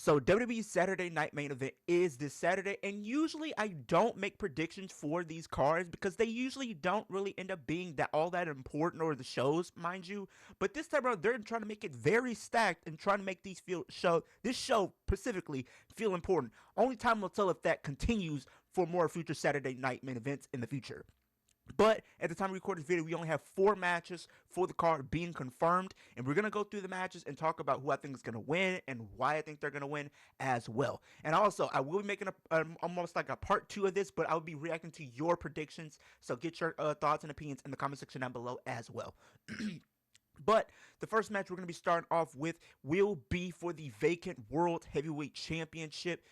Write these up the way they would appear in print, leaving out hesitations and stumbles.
So WWE's Saturday Night Main Event is this Saturday, and usually I don't make predictions for these cards because they usually don't really end up being that all that important, or the shows, mind you. But this time around, they're trying to make it very stacked and trying to make this show specifically feel important. Only time will tell if that continues for more future Saturday Night Main Events in the future. But at the time we record this video, we only have 4 matches for the card being confirmed, and we're gonna go through the matches and talk about who I think is gonna win and why I think they're gonna win as well. And also, I will be making almost like a part 2 of this, but I will be reacting to your predictions. So get your thoughts and opinions in the comment section down below as well. But the first match we're going to be starting off with will be for the vacant World Heavyweight Championship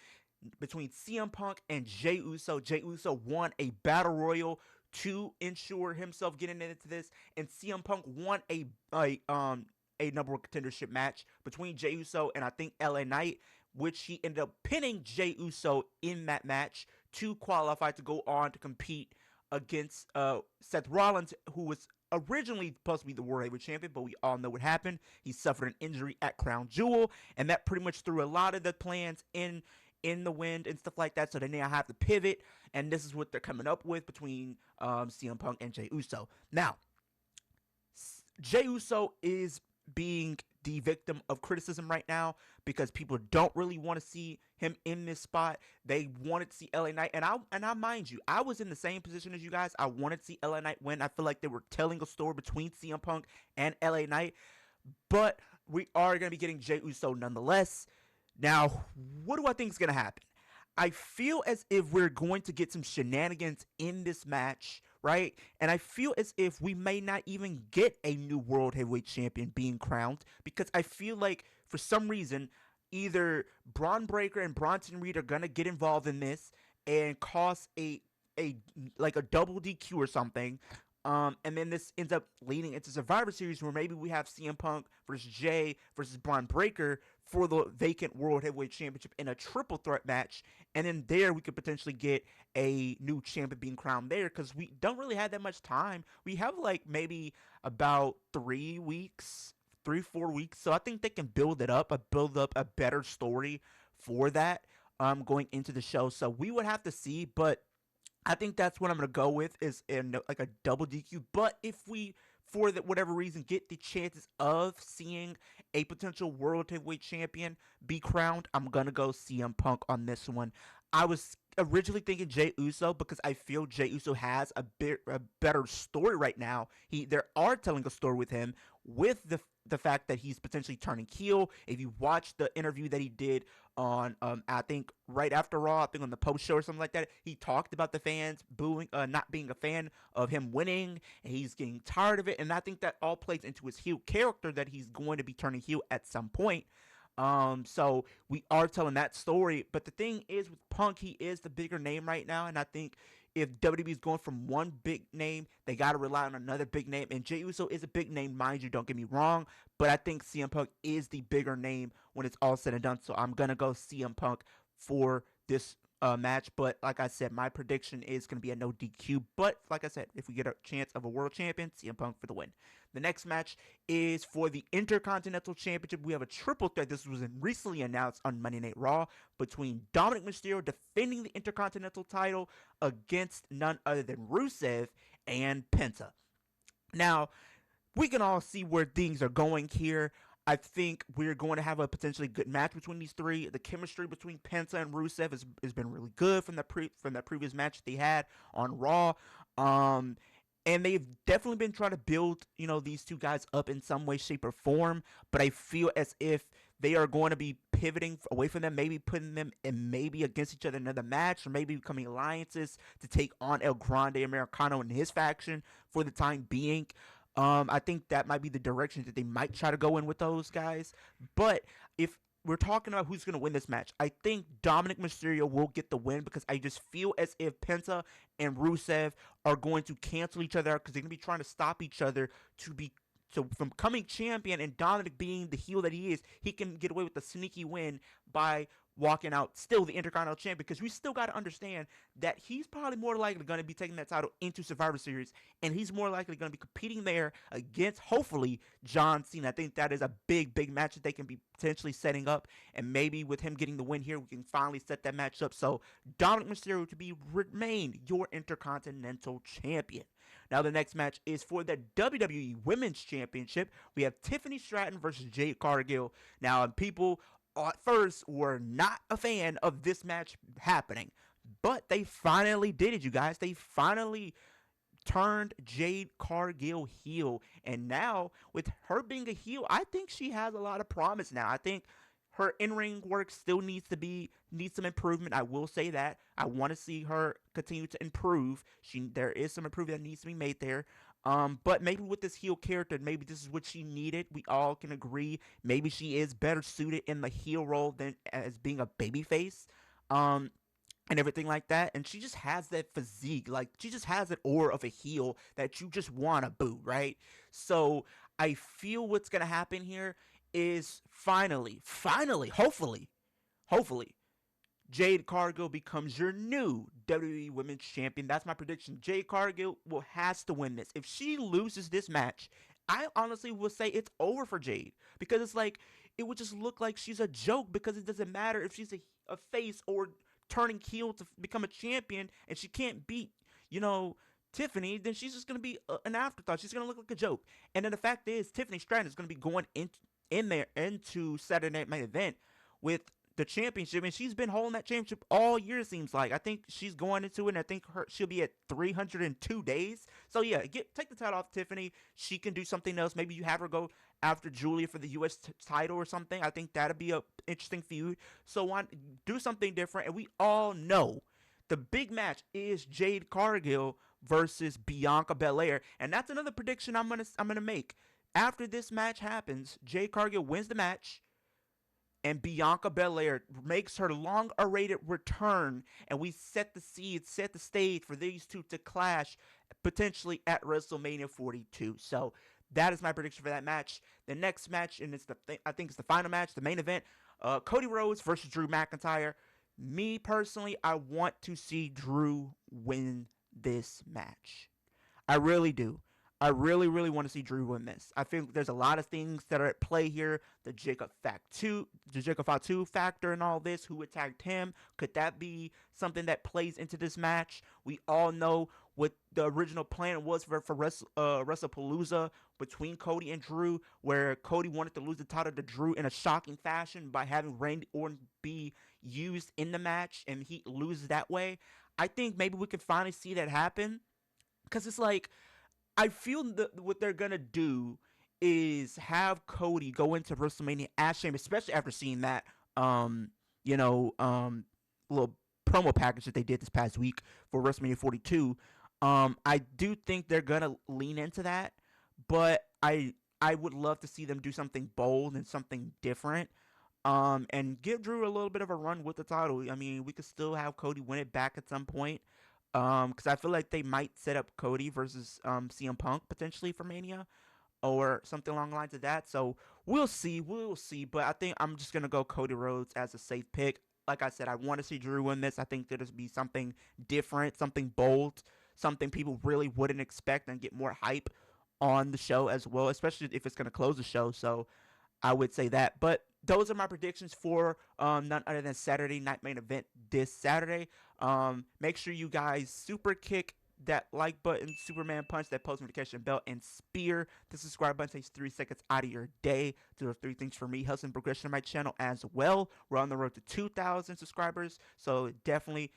between CM Punk and Jey Uso. Jey Uso won a battle royal to ensure himself getting into this, and CM Punk won a number one contendership match between Jey Uso and I think LA Knight, which he ended up pinning Jey Uso in that match to qualify to go on to compete against Seth Rollins, who was originally supposed to be the World Heavyweight Champion, but we all know what happened. He suffered an injury at Crown Jewel, and that pretty much threw a lot of the plans in the wind and stuff like that. So they now have to pivot, and this is what they're coming up with between CM Punk and Jey Uso. Now, Jey Uso is being the victim of criticism right now because people don't really want to see him in this spot. They wanted to see LA Knight, and I mind you, I was in the same position as you guys. I wanted to see LA Knight win. I feel like they were telling a story between CM Punk and LA Knight, but we are going to be getting Jey Uso nonetheless. Now, what do I think is going to happen? I feel as if we're going to get some shenanigans in this match, right? And I feel as if we may not even get a new World Heavyweight Champion being crowned, because I feel like for some reason either Braun Breaker and Bronson Reed are going to get involved in this and cause a like a double DQ or something. And then this ends up leading into Survivor Series, where maybe we have CM Punk versus Jay versus Braun Breaker for the vacant World Heavyweight Championship in a triple threat match. And then there we could potentially get a new champion being crowned there, because we don't really have that much time. We have like maybe about 3 weeks, 4 weeks. So I think they can build up a better story for that going into the show. So we would have to see, but I think that's what I'm going to go with, is in like a double DQ. But if we, for whatever reason, get the chances of seeing a potential World Heavyweight Champion be crowned, I'm going to go CM Punk on this one. I was originally thinking Jey Uso because I feel Jey Uso has a better story right now. They are telling a story with him, with the fact that he's potentially turning heel. If you watch the interview that he did on I think right after Raw, I think on the post show or something like that, he talked about the fans booing, not being a fan of him winning, and he's getting tired of it. And I think that all plays into his heel character, that he's going to be turning heel at some point. So we are telling that story. But the thing is, with Punk, he is the bigger name right now, and I think if WWE is going from one big name, they got to rely on another big name. And Jey Uso is a big name, mind you, don't get me wrong, but I think CM Punk is the bigger name when it's all said and done. So I'm going to go CM Punk for this match. But like I said, my prediction is going to be a no DQ. But like I said, if we get a chance of a world champion, CM Punk for the win. The next match is for the Intercontinental Championship. We have a triple threat. This was recently announced on Monday Night Raw between Dominic Mysterio defending the Intercontinental title against none other than Rusev and Penta. Now, we can all see where things are going here. I think we're going to have a potentially good match between these three. The chemistry between Penta and Rusev has been really good from that previous match they had on Raw. And they've definitely been trying to build, these two guys up in some way, shape, or form. But I feel as if they are going to be pivoting away from them, maybe putting them in maybe against each other in another match, or maybe becoming alliances to take on El Grande Americano and his faction for the time being. I think that might be the direction that they might try to go in with those guys. But if we're talking about who's going to win this match, I think Dominic Mysterio will get the win, because I just feel as if Penta and Rusev are going to cancel each other out, because they're going to be trying to stop each other So from coming champion and Dominic being the heel that he is, he can get away with a sneaky win by walking out still the Intercontinental Champion, because we still got to understand that he's probably more likely going to be taking that title into Survivor Series, and he's more likely going to be competing there against, hopefully, John Cena. I think that is a big match that they can be potentially setting up, and maybe with him getting the win here, we can finally set that match up. So Dominic Mysterio to be remain your Intercontinental Champion. Now the next match is for the WWE Women's Championship. We have Tiffany Stratton versus Jade Cargill. Now, people at first were not a fan of this match happening, but they finally did it, you guys. They finally turned Jade Cargill heel, and now with her being a heel, I think she has a lot of promise now. I think her in-ring work still needs some improvement. I will say that. I want to see her continue to improve. There is some improvement that needs to be made there. But maybe with this heel character, maybe this is what she needed. We all can agree. Maybe she is better suited in the heel role than as being a babyface. And everything like that. And she just has that physique. Like, she just has an aura of a heel that you just want to boo, right? So I feel what's going to happen here is finally, hopefully, Jade Cargill becomes your new WWE Women's Champion. That's my prediction. Jade Cargill has to win this. If she loses this match, I honestly will say it's over for Jade, because it's like, it would just look like she's a joke, because it doesn't matter if she's a face or turning heel to become a champion and she can't beat, Tiffany, then she's just going to be an afterthought. She's going to look like a joke. And then the fact is, Tiffany Stratton is going to be going into Saturday Night Main Event with the championship, and she's been holding that championship all year, it seems like. I think she's going into it, and I think she'll be at 302 days. So yeah, take the title off Tiffany. She can do something else. Maybe you have her go after Julia for the U.S. title or something. I think that'd be a interesting feud. So do something different, and we all know the big match is Jade Cargill versus Bianca Belair, and that's another prediction I'm gonna make. After this match happens, Jade Cargill wins the match, and Bianca Belair makes her long-awaited return, and we set the stage for these two to clash potentially at WrestleMania 42. So that is my prediction for that match. The next match, and I think it's the final match, the main event, Cody Rhodes versus Drew McIntyre. Me personally, I want to see Drew win this match. I really do. I really want to see Drew win this. I think there's a lot of things that are at play here. The Jacob Fatu factor and all this. Who attacked him? Could that be something that plays into this match? We all know what the original plan was for WrestlePalooza between Cody and Drew, where Cody wanted to lose the title to Drew in a shocking fashion by having Randy Orton be used in the match, and he loses that way. I think maybe we could finally see that happen, because it's like, I feel that what they're going to do is have Cody go into WrestleMania as Sheamus, especially after seeing that, little promo package that they did this past week for WrestleMania 42. I do think they're going to lean into that, but I would love to see them do something bold and something different, and give Drew a little bit of a run with the title. I mean, we could still have Cody win it back at some point. Because I feel like they might set up Cody versus CM Punk potentially for Mania, or something along the lines of that. So we'll see. But I think I'm just gonna go Cody Rhodes as a safe pick. Like I said, I want to see Drew win this. I think there'll be something different, something bold, something people really wouldn't expect, and get more hype on the show as well, especially if it's gonna close the show. So I would say that. But those are my predictions for none other than Saturday Night Main Event this Saturday. Make sure you guys super kick that like button, Superman punch, that post notification bell, and spear the subscribe button. Takes 3 seconds out of your day. Do those 3 things for me. Helps in progression of my channel as well. We're on the road to 2,000 subscribers, so definitely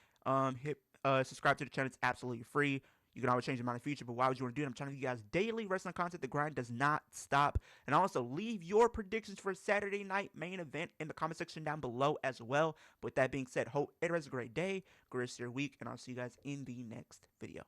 hit subscribe to the channel. It's absolutely free. You can always change your mind in the future, but why would you want to do it? I'm trying to give you guys daily wrestling content. The grind does not stop. And also, leave your predictions for Saturday Night Main Event in the comment section down below as well. But with that being said, hope it was a great day, great rest of your week, and I'll see you guys in the next video.